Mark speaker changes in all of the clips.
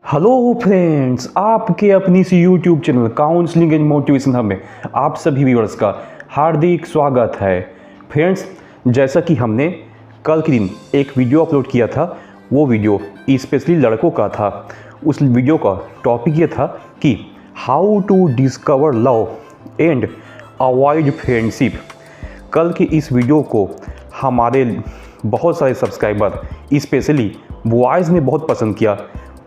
Speaker 1: Hello friends, आपके अपनी सी YouTube channel counselling and motivation hub में आप सभी व्यूअर्स का हार्दिक स्वागत है। फ्रेंड्स, जैसा कि हमने कल के दिन एक वीडियो अपलोड किया था, वो वीडियो स्पेशली लड़कों का था। उस वीडियो का टॉपिक ये था कि how to discover love and avoid friendship. कल के इस वीडियो को हमारे बहुत सारे सब्सक्राइबर स्पेशली बॉयज़ ने बहुत पसंद किया,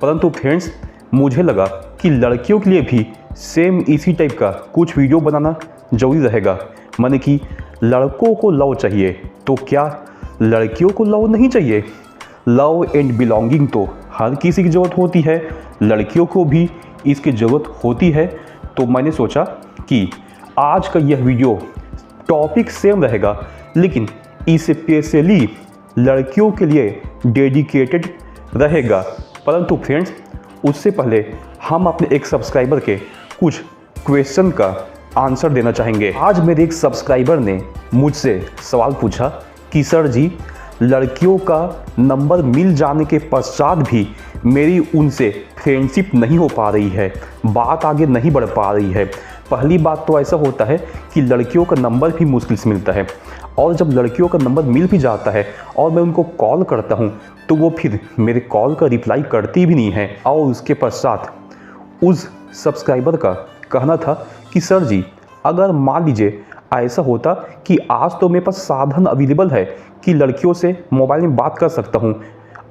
Speaker 1: परंतु फ्रेंड्स मुझे लगा कि लड़कियों के लिए भी सेम इसी टाइप का कुछ वीडियो बनाना ज़रूरी रहेगा। माने कि लड़कों को लव चाहिए तो क्या लड़कियों को लव नहीं चाहिए? लव एंड बिलोंगिंग तो हर किसी की ज़रूरत होती है, लड़कियों को भी इसकी ज़रूरत होती है। तो मैंने सोचा कि आज का यह वीडियो टॉपिक सेम रहेगा, लेकिन स्पेशली लड़कियों के लिए डेडिकेटेड रहेगा। परंतु फ्रेंड्स, उससे पहले हम अपने एक सब्सक्राइबर के कुछ क्वेश्चन का आंसर देना चाहेंगे। आज मेरे एक सब्सक्राइबर ने मुझसे सवाल पूछा कि सर जी, लड़कियों का नंबर मिल जाने के पश्चात भी मेरी उनसे फ्रेंडशिप नहीं हो पा रही है, बात आगे नहीं बढ़ पा रही है। पहली बात तो ऐसा होता है कि लड़कियों का नंबर भी मुश्किल से मिलता है, और जब लड़कियों का नंबर मिल भी जाता है और मैं उनको कॉल करता हूं तो वो फिर मेरे कॉल का रिप्लाई करती भी नहीं है। और उसके पश्चात उस सब्सक्राइबर का कहना था कि सर जी, अगर मान लीजिए ऐसा होता कि आज तो मेरे पास साधन अवेलेबल है कि लड़कियों से मोबाइल में बात कर सकता हूं,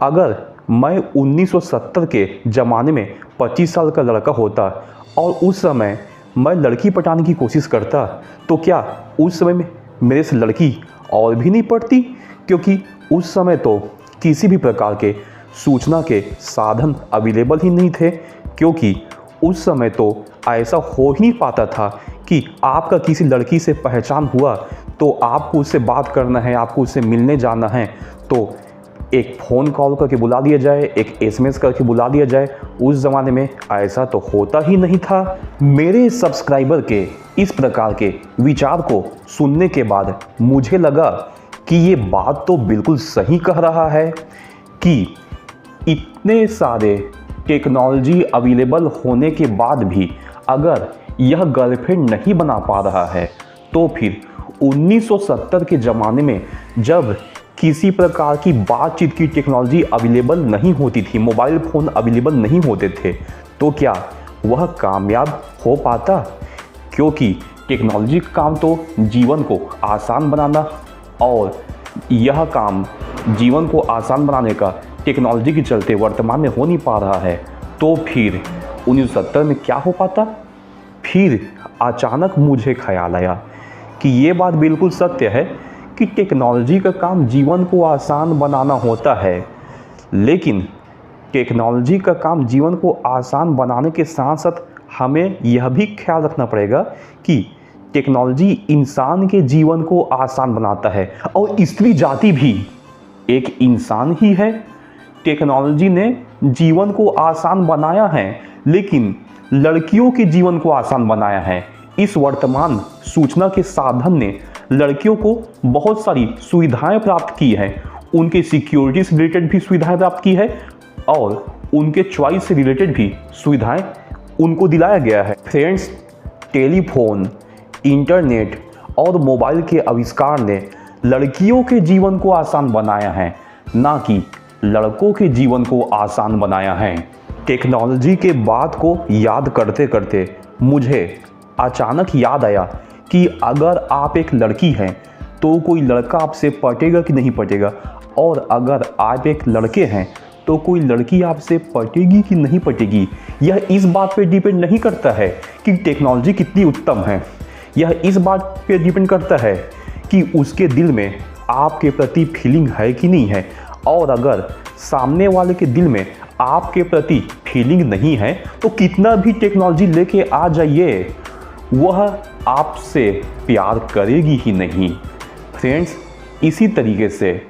Speaker 1: अगर मैं 1970 के ज़माने में 25 साल का लड़का होता और उस समय मैं लड़की पटाने की कोशिश करता, तो क्या उस समय में मेरे से लड़की और भी नहीं पड़ती? क्योंकि उस समय तो किसी भी प्रकार के सूचना के साधन अवेलेबल ही नहीं थे, क्योंकि उस समय तो ऐसा हो ही नहीं पाता था कि आपका किसी लड़की से पहचान हुआ तो आपको उससे बात करना है, आपको उससे मिलने जाना है तो एक फ़ोन कॉल करके बुला दिया जाए, एक एसएमएस करके बुला दिया जाए। उस ज़माने में ऐसा तो होता ही नहीं था। मेरे सब्सक्राइबर के इस प्रकार के विचार को सुनने के बाद मुझे लगा कि ये बात तो बिल्कुल सही कह रहा है कि इतने सारे टेक्नोलॉजी अवेलेबल होने के बाद भी अगर यह गर्लफ्रेंड नहीं बना पा रहा है तो फिर 1970 के ज़माने में जब किसी प्रकार की बातचीत की टेक्नोलॉजी अवेलेबल नहीं होती थी, मोबाइल फ़ोन अवेलेबल नहीं होते थे, तो क्या वह कामयाब हो पाता? क्योंकि टेक्नोलॉजी का काम तो जीवन को आसान बनाना, और यह काम जीवन को आसान बनाने का टेक्नोलॉजी के चलते वर्तमान में हो नहीं पा रहा है, तो फिर 1970 में क्या हो पाता? फिर अचानक मुझे ख्याल आया कि ये बात बिल्कुल सत्य है कि टेक्नोलॉजी का काम जीवन को आसान बनाना होता है, लेकिन टेक्नोलॉजी का काम जीवन को आसान बनाने के साथ साथ हमें यह भी ख्याल रखना पड़ेगा कि टेक्नोलॉजी इंसान के जीवन को आसान बनाता है, और स्त्री जाति भी एक इंसान ही है। टेक्नोलॉजी ने जीवन को आसान बनाया है, लेकिन लड़कियों के जीवन को आसान बनाया है। इस वर्तमान सूचना के साधन ने लड़कियों को बहुत सारी सुविधाएं प्राप्त की हैं, उनके सिक्योरिटी से रिलेटेड भी सुविधाएं प्राप्त की है, और उनके चॉइस से रिलेटेड भी सुविधाएं उनको दिलाया गया है। फ्रेंड्स, टेलीफोन, इंटरनेट और मोबाइल के आविष्कार ने लड़कियों के जीवन को आसान बनाया है, ना कि लड़कों के जीवन को आसान बनाया है। टेक्नोलॉजी के बात को याद करते करते मुझे अचानक याद आया कि अगर आप एक लड़की हैं तो कोई लड़का आपसे पटेगा कि नहीं पटेगा, और अगर आप एक लड़के हैं तो कोई लड़की आपसे पटेगी कि नहीं पटेगी। यह इस बात पे डिपेंड नहीं करता है कि टेक्नोलॉजी कितनी उत्तम है, यह इस बात पे डिपेंड करता है कि उसके दिल में आपके प्रति फीलिंग है कि नहीं है। और अगर सामने वाले के दिल में आपके प्रति फीलिंग नहीं है तो कितना भी टेक्नोलॉजी लेके आ जाइए, वह आपसे प्यार करेगी ही नहीं। फ्रेंड्स, इसी तरीके से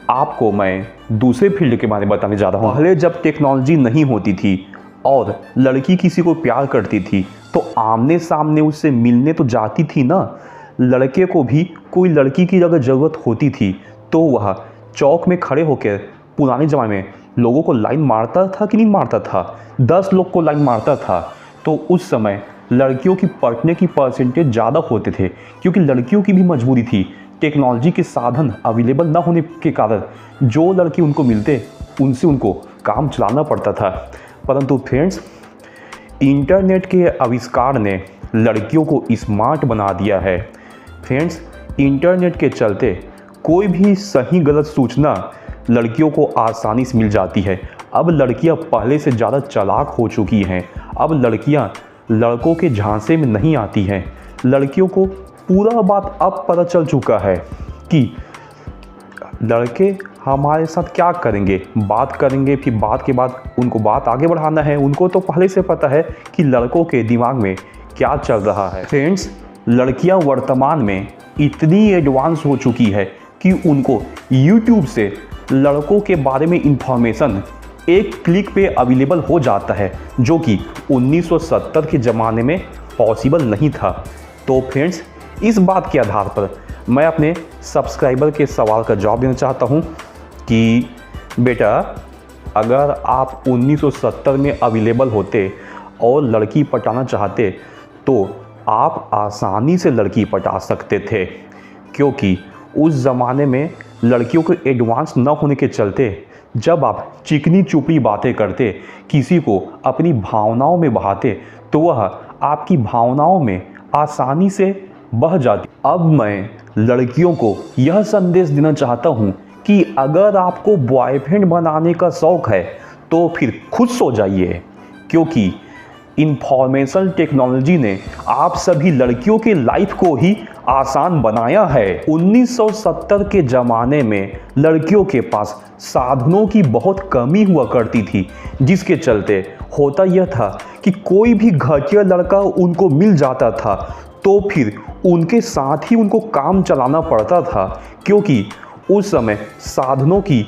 Speaker 1: आपको मैं दूसरे फील्ड के बारे में बताने जा रहा हूँ। पहले जब टेक्नोलॉजी नहीं होती थी और लड़की किसी को प्यार करती थी तो आमने सामने उससे मिलने तो जाती थी ना। लड़के को भी कोई लड़की की अगर ज़रूरत होती थी तो वह चौक में खड़े होकर पुराने ज़माने में लोगों को लाइन मारता था कि नहीं मारता था, 10 लोग को लाइन मारता था, तो उस समय लड़कियों की पढ़ने की परसेंटेज ज़्यादा होते थे, क्योंकि लड़कियों की भी मजबूरी थी। टेक्नोलॉजी के साधन अवेलेबल ना होने के कारण जो लड़के उनको मिलते उनसे उनको काम चलाना पड़ता था। परंतु फ्रेंड्स, इंटरनेट के आविष्कार ने लड़कियों को स्मार्ट बना दिया है। फ्रेंड्स, इंटरनेट के चलते कोई भी सही गलत सूचना लड़कियों को आसानी से मिल जाती है। अब लड़कियां पहले से ज़्यादा चालाक हो चुकी हैं। अब लड़कियां लड़कों के झांसे में नहीं आती हैं। लड़कियों को पूरा बात अब पता चल चुका है कि लड़के हमारे साथ क्या करेंगे, बात करेंगे, फिर बात के बाद उनको बात आगे बढ़ाना है। उनको तो पहले से पता है कि लड़कों के दिमाग में क्या चल रहा है। फ्रेंड्स, लड़कियां वर्तमान में इतनी एडवांस हो चुकी है कि उनको YouTube से लड़कों के बारे में इंफॉर्मेशन एक क्लिक पे अवेलेबल हो जाता है, जो कि 1970 के ज़माने में पॉसिबल नहीं था। तो फ्रेंड्स, इस बात के आधार पर मैं अपने सब्सक्राइबर के सवाल का जवाब देना चाहता हूं कि बेटा, अगर आप 1970 में अवेलेबल होते और लड़की पटाना चाहते तो आप आसानी से लड़की पटा सकते थे, क्योंकि उस ज़माने में लड़कियों को एडवांस न होने के चलते जब आप चिकनी चुपड़ी बातें करते, किसी को अपनी भावनाओं में बहाते, तो वह आपकी भावनाओं में आसानी से बह जाती। अब मैं लड़कियों को यह संदेश देना चाहता हूँ कि अगर आपको बॉयफ्रेंड बनाने का शौक़ है तो फिर खुद सो जाइए, क्योंकि इंफॉर्मेशन टेक्नोलॉजी ने आप सभी लड़कियों के लाइफ को ही आसान बनाया है। 1970 के ज़माने में लड़कियों के पास साधनों की बहुत कमी हुआ करती थी, जिसके चलते होता यह था कि कोई भी घटिया लड़का उनको मिल जाता था तो फिर उनके साथ ही उनको काम चलाना पड़ता था, क्योंकि उस समय साधनों की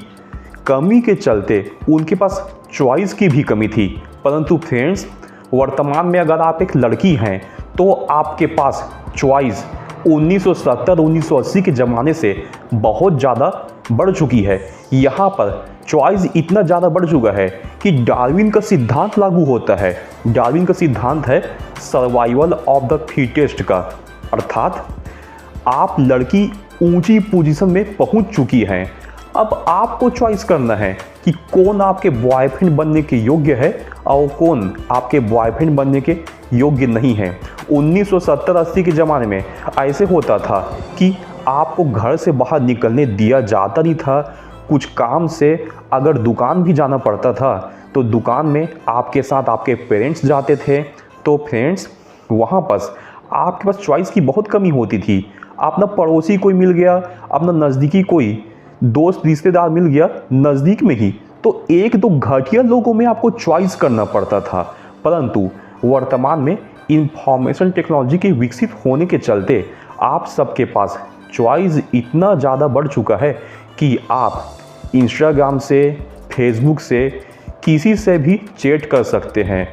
Speaker 1: कमी के चलते उनके पास चॉइस की भी कमी थी। परंतु फ्रेंड्स, वर्तमान में अगर आप एक लड़की हैं तो आपके पास चॉइस 1970-1980 के ज़माने से बहुत ज़्यादा बढ़ चुकी है। यहाँ पर चॉइस इतना ज़्यादा बढ़ चुका है कि डार्विन का सिद्धांत लागू होता है। डार्विन का सिद्धांत है सर्वाइवल ऑफ द फिटेस्ट का, अर्थात आप लड़की ऊंची पोजीशन में पहुंच चुकी हैं। अब आपको चॉइस करना है कि कौन आपके बॉयफ्रेंड बनने के योग्य है और कौन आपके बॉयफ्रेंड बनने के योग्य नहीं है। 1970-80 के ज़माने में ऐसे होता था कि आपको घर से बाहर निकलने दिया जाता नहीं था। कुछ काम से अगर दुकान भी जाना पड़ता था तो दुकान में आपके साथ आपके पेरेंट्स जाते थे। तो फ्रेंड्स, वहाँ पर आपके पास चॉइस की बहुत कमी होती थी। अपना पड़ोसी कोई मिल गया, अपना नज़दीकी कोई दोस्त रिश्तेदार मिल गया नज़दीक में ही, तो एक दो घटिया लोगों में आपको चॉइस करना पड़ता था। परंतु वर्तमान में इंफॉर्मेशन टेक्नोलॉजी के विकसित होने के चलते आप सबके पास चॉइस इतना ज़्यादा बढ़ चुका है कि आप इंस्टाग्राम से, फेसबुक से किसी से भी चैट कर सकते हैं।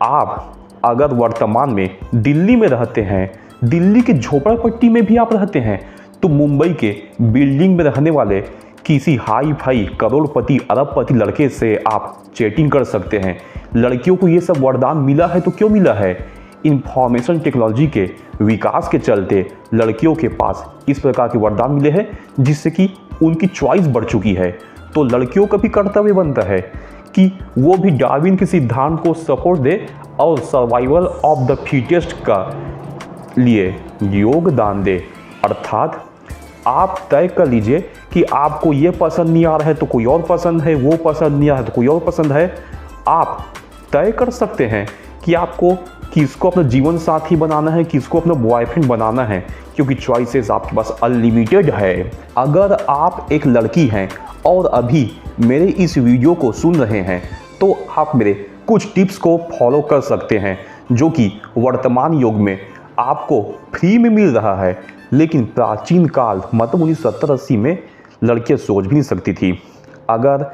Speaker 1: आप अगर वर्तमान में दिल्ली में रहते हैं, दिल्ली के झोपड़पट्टी में भी आप रहते हैं, तो मुंबई के बिल्डिंग में रहने वाले किसी हाई फाई करोड़पति अरबपति लड़के से आप चैटिंग कर सकते हैं। लड़कियों को ये सब वरदान मिला है तो क्यों मिला है? इंफॉर्मेशन टेक्नोलॉजी के विकास के चलते लड़कियों के पास इस प्रकार के वरदान मिले हैं, जिससे कि उनकी चॉइस बढ़ चुकी है। तो लड़कियों का भी कर्तव्य बनता है कि वो भी डार्विन के सिद्धांत को सपोर्ट दे और सर्वाइवल ऑफ द फिटेस्ट का लिए योगदान दे। अर्थात आप तय कर लीजिए कि आपको ये पसंद नहीं आ रहा है तो कोई और पसंद है, वो पसंद नहीं आ रहा है तो कोई और पसंद है। आप तय कर सकते हैं कि आपको किसको अपना जीवन साथी बनाना है, किसको अपना बॉयफ्रेंड बनाना है, क्योंकि चॉइसेस आपके पास अनलिमिटेड है। अगर आप एक लड़की हैं और अभी मेरे इस वीडियो को सुन रहे हैं तो आप मेरे कुछ टिप्स को फॉलो कर सकते हैं, जो कि वर्तमान युग में आपको फ्री में मिल रहा है, लेकिन प्राचीन काल मतलब 1970-80 में लड़कियां सोच भी नहीं सकती थी। अगर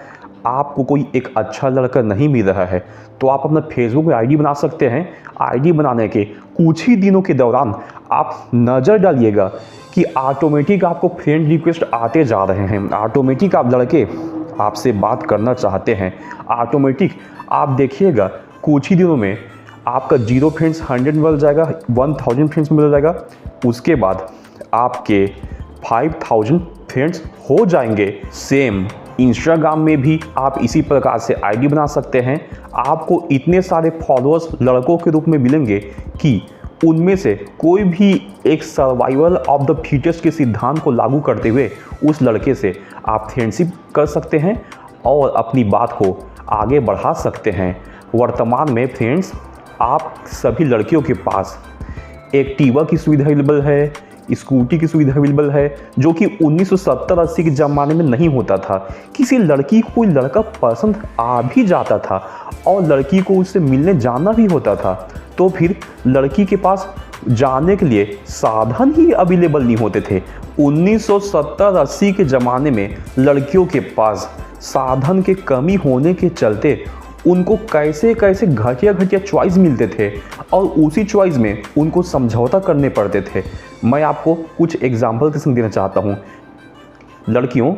Speaker 1: आपको कोई एक अच्छा लड़का नहीं मिल रहा है तो आप अपना फेसबुक पे आईडी बना सकते हैं। आईडी बनाने के कुछ ही दिनों के दौरान आप नज़र डालिएगा कि ऑटोमेटिक आपको फ्रेंड रिक्वेस्ट आते जा रहे हैं। ऑटोमेटिक आप लड़के आपसे बात करना चाहते हैं, ऑटोमेटिक आप देखिएगा कुछ ही दिनों में आपका 0 फ्रेंड्स 100 मिल जाएगा, 1000 फ्रेंड्स मिल जाएगा। उसके बाद आपके 5000 फ्रेंड्स हो जाएंगे। सेम इंस्टाग्राम में भी आप इसी प्रकार से आईडी बना सकते हैं। आपको इतने सारे फॉलोअर्स लड़कों के रूप में मिलेंगे कि उनमें से कोई भी एक सर्वाइवल ऑफ द फिटेस्ट के सिद्धांत को लागू करते हुए उस लड़के से आप फ्रेंडशिप कर सकते हैं और अपनी बात को आगे बढ़ा सकते हैं। वर्तमान में फ्रेंड्स आप सभी लड़कियों के पास एक्टिवा की सुविधा अवेलेबल है, स्कूटी की सुविधा अवेलेबल है, जो कि 1970-80 के ज़माने में नहीं होता था। किसी लड़की को कोई लड़का पसंद आ भी जाता था और लड़की को उससे मिलने जाना भी होता था, तो फिर लड़की के पास जाने के लिए साधन ही अवेलेबल नहीं होते थे। 1970-80 के ज़माने में लड़कियों के पास साधन के कमी होने के चलते उनको कैसे कैसे घटिया चॉइस मिलते थे और उसी चॉइस में उनको समझौता करने पड़ते थे। मैं आपको कुछ एग्जाम्पल के संग देना चाहता हूँ। लड़कियों,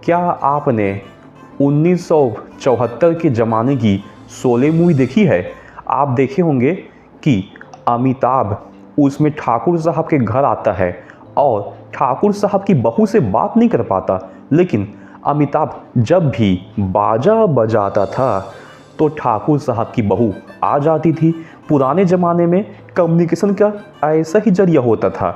Speaker 1: क्या आपने 1974 के ज़माने की शोले मूवी देखी है? आप देखे होंगे कि अमिताभ उसमें ठाकुर साहब के घर आता है और ठाकुर साहब की बहू से बात नहीं कर पाता, लेकिन अमिताभ जब भी बाजा बजाता था तो ठाकुर साहब की बहू आ जाती थी। पुराने ज़माने में कम्युनिकेशन का ऐसा ही जरिया होता था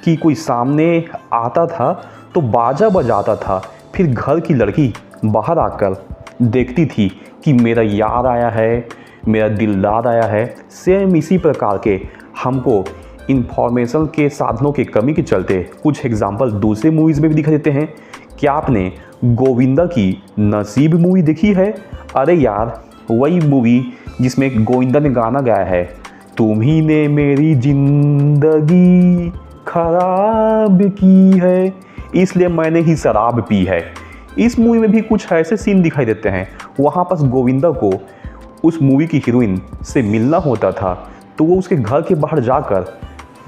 Speaker 1: कि कोई सामने आता था तो बाजा बजाता था, फिर घर की लड़की बाहर आकर देखती थी कि मेरा यार आया है, मेरा दिलदार आया है। सेम इसी प्रकार के हमको इंफॉर्मेशन के साधनों के कमी के चलते कुछ एग्जाम्पल दूसरे मूवीज़ में भी दिखा देते हैं। क्या आपने गोविंदा की नसीब मूवी देखी है? अरे यार, वही मूवी जिसमें गोविंदा ने गाना गाया है, तुम ही ने मेरी जिंदगी खराब की है, इसलिए मैंने ही शराब पी है। इस मूवी में भी कुछ ऐसे सीन दिखाई देते हैं। वहाँ पर गोविंदा को उस मूवी की हीरोइन से मिलना होता था तो वो उसके घर के बाहर जाकर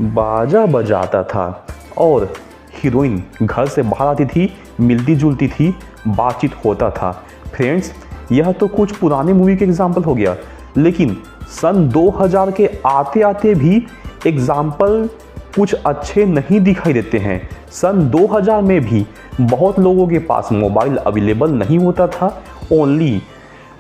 Speaker 1: बाजा बजाता था और हीरोइन घर से बाहर आती थी, मिलती जुलती थी, बातचीत होता था। फ्रेंड्स, यह तो कुछ पुराने मूवी के एग्जाम्पल हो गया, लेकिन सन 2000 के आते आते भी एग्जाम्पल कुछ अच्छे नहीं दिखाई देते हैं। सन 2000 में भी बहुत लोगों के पास मोबाइल अवेलेबल नहीं होता था, ओनली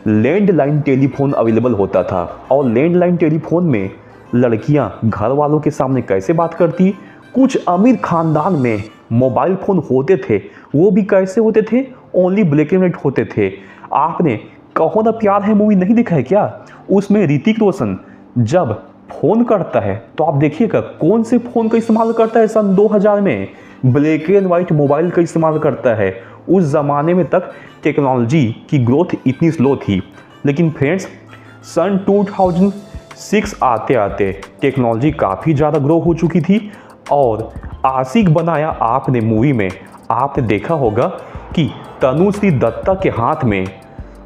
Speaker 1: लैंडलाइन टेलीफोन अवेलेबल होता था। और लैंडलाइन टेलीफोन में लड़कियां घर वालों के सामने कैसे बात करती? कुछ अमीर खानदान में मोबाइल फ़ोन होते थे, वो भी कैसे होते थे? ओनली ब्लैक एंड व्हाइट होते थे। आपने कहो ना प्यार है मूवी नहीं देखा है क्या? उसमें ऋतिक रोशन जब फ़ोन करता है तो आप देखिएगा कौन से फ़ोन का इस्तेमाल करता है। सन 2000 में ब्लैक एंड वाइट मोबाइल का इस्तेमाल करता है। उस ज़माने में तक टेक्नोलॉजी की ग्रोथ इतनी स्लो थी, लेकिन फ्रेंड्स सन 2006 आते आते टेक्नोलॉजी काफ़ी ज़्यादा ग्रो हो चुकी थी। और आशिक बनाया आपने मूवी में आपने देखा होगा कि तनुश्री दत्ता के हाथ में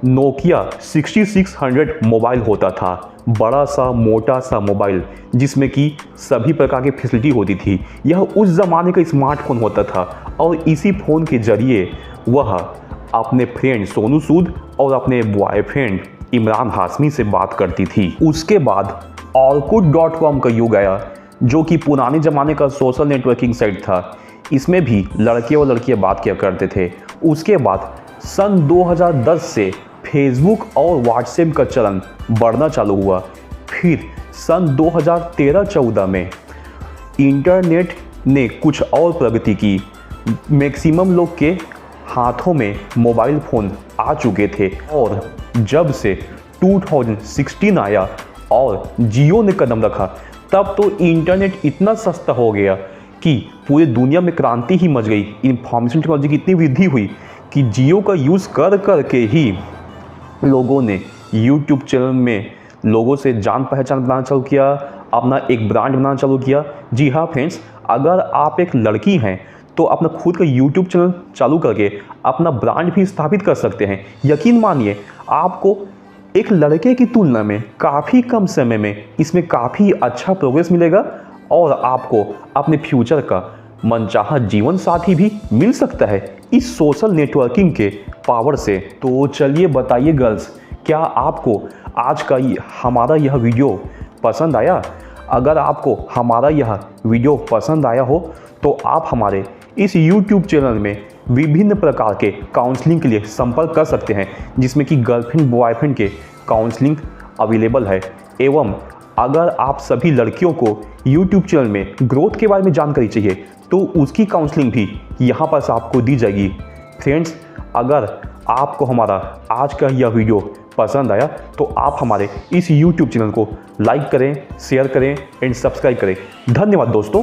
Speaker 1: नोकिया 6600 मोबाइल होता था, बड़ा सा मोटा सा मोबाइल जिसमें कि सभी प्रकार की फैसिलिटी होती थी। यह उस ज़माने का स्मार्टफोन होता था और इसी फ़ोन के ज़रिए वह अपने फ्रेंड सोनू सूद और अपने बॉयफ्रेंड इमरान हाशमी से बात करती थी। उसके बाद orkut.com का युग आया, जो कि पुराने ज़माने का सोशल नेटवर्किंग साइट था। इसमें भी लड़के और लड़कियां बात किया करते थे। उसके बाद सन 2010 से फेसबुक और व्हाट्सएप का चलन बढ़ना चालू हुआ। फिर सन 2013-14 में इंटरनेट ने कुछ और प्रगति की। मैक्सिमम लोग के हाथों में मोबाइल फ़ोन आ चुके थे और जब से 2016 आया और जियो ने कदम रखा, तब तो इंटरनेट इतना सस्ता हो गया कि पूरी दुनिया में क्रांति ही मच गई। इंफॉर्मेशन टेक्नोलॉजी की इतनी वृद्धि हुई कि जियो का यूज़ कर कर के ही लोगों ने यूट्यूब चैनल में लोगों से जान पहचान बनाना चालू किया, अपना एक ब्रांड बनाना चालू किया। जी हाँ फ्रेंड्स, अगर आप एक लड़की हैं तो अपना खुद का यूट्यूब चैनल चालू करके अपना ब्रांड भी स्थापित कर सकते हैं। यकीन मानिए आपको एक लड़के की तुलना में काफ़ी कम समय में इसमें काफ़ी अच्छा प्रोग्रेस मिलेगा और आपको अपने फ्यूचर का मनचाहा जीवन साथी भी मिल सकता है इस सोशल नेटवर्किंग के पावर से। तो चलिए बताइए गर्ल्स, क्या आपको आज का हमारा यह वीडियो पसंद आया? अगर आपको हमारा यह वीडियो पसंद आया हो तो आप हमारे इस YouTube चैनल में विभिन्न प्रकार के काउंसलिंग के लिए संपर्क कर सकते हैं, जिसमें कि गर्लफ्रेंड बॉयफ्रेंड के काउंसलिंग अवेलेबल है। एवं अगर आप सभी लड़कियों को YouTube चैनल में ग्रोथ के बारे में जानकारी चाहिए तो उसकी काउंसलिंग भी यहाँ पर आपको दी जाएगी। फ्रेंड्स, अगर आपको हमारा आज का यह वीडियो पसंद आया तो आप हमारे इस YouTube चैनल को लाइक करें, शेयर करें एंड सब्सक्राइब करें। धन्यवाद दोस्तों।